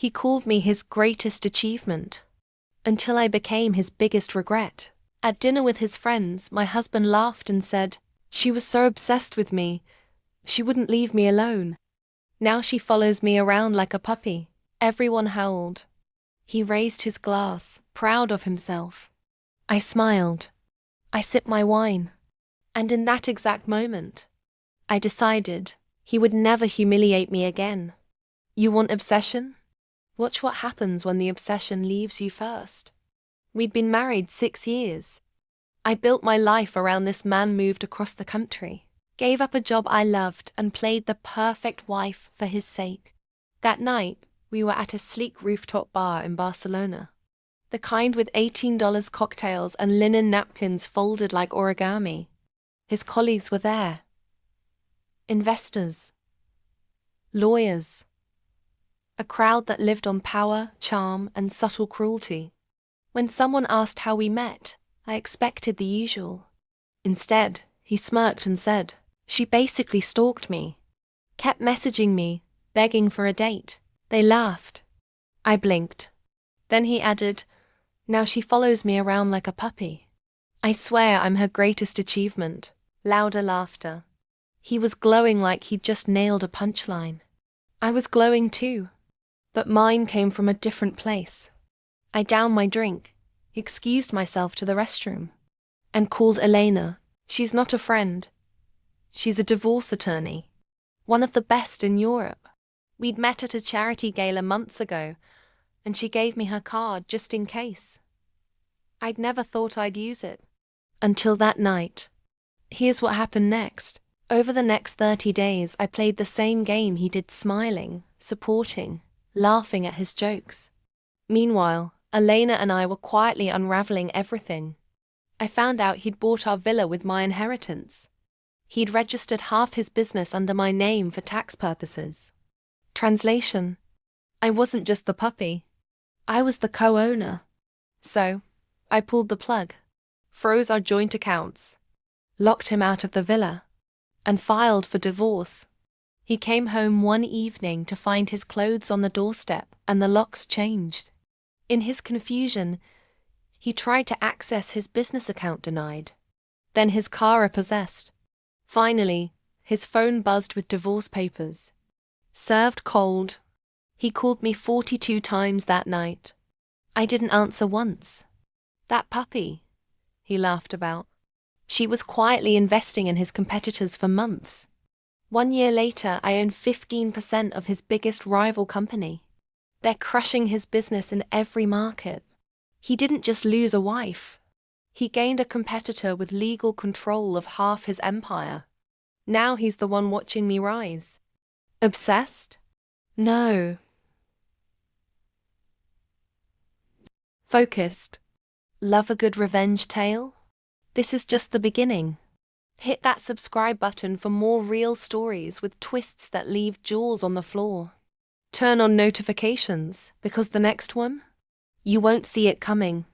He called me his greatest achievement, until I became his biggest regret. At dinner with his friends, my husband laughed and said, "She was so obsessed with me, she wouldn't leave me alone. Now she follows me around like a puppy." Everyone howled. He raised his glass, proud of himself. I smiled. I sipped my wine. And in that exact moment, I decided he would never humiliate me again. You want obsession? Watch what happens when the obsession leaves you first. We'd been married 6 years. I built my life around this man, moved across the country, gave up a job I loved, and played the perfect wife for his sake. That night, we were at a sleek rooftop bar in Barcelona. The kind with $18 cocktails and linen napkins folded like origami. His colleagues were there. Investors. Lawyers. A crowd that lived on power, charm, and subtle cruelty. When someone asked how we met, I expected the usual. Instead, he smirked and said, "She basically stalked me. Kept messaging me, begging for a date." They laughed. I blinked. Then he added, "Now she follows me around like a puppy. I swear I'm her greatest achievement." Louder laughter. He was glowing like he'd just nailed a punchline. I was glowing too, but mine came from a different place. I downed my drink, excused myself to the restroom, and called Elena. She's not a friend. She's a divorce attorney. One of the best in Europe. We'd met at a charity gala months ago, and she gave me her card just in case. I'd never thought I'd use it. Until that night. Here's what happened next. Over the next 30 days, I played the same game he did, smiling, supporting, laughing at his jokes. Meanwhile, Elena and I were quietly unraveling everything. I found out he'd bought our villa with my inheritance. He'd registered half his business under my name for tax purposes. Translation: I wasn't just the puppy. I was the co-owner. So, I pulled the plug, froze our joint accounts, locked him out of the villa, and filed for divorce. He came home one evening to find his clothes on the doorstep and the locks changed. In his confusion, he tried to access his business account, denied. Then his car repossessed. Finally, his phone buzzed with divorce papers. Served cold. He called me 42 times that night. I didn't answer once. That puppy, he laughed about. She was quietly investing in his competitors for months. 1 year later, I owned 15% of his biggest rival company. They're crushing his business in every market. He didn't just lose a wife. He gained a competitor with legal control of half his empire. Now he's the one watching me rise. Obsessed? No. Focused. Love a good revenge tale? This is just the beginning. Hit that subscribe button for more real stories with twists that leave jewels on the floor. Turn on notifications, because the next one, you won't see it coming.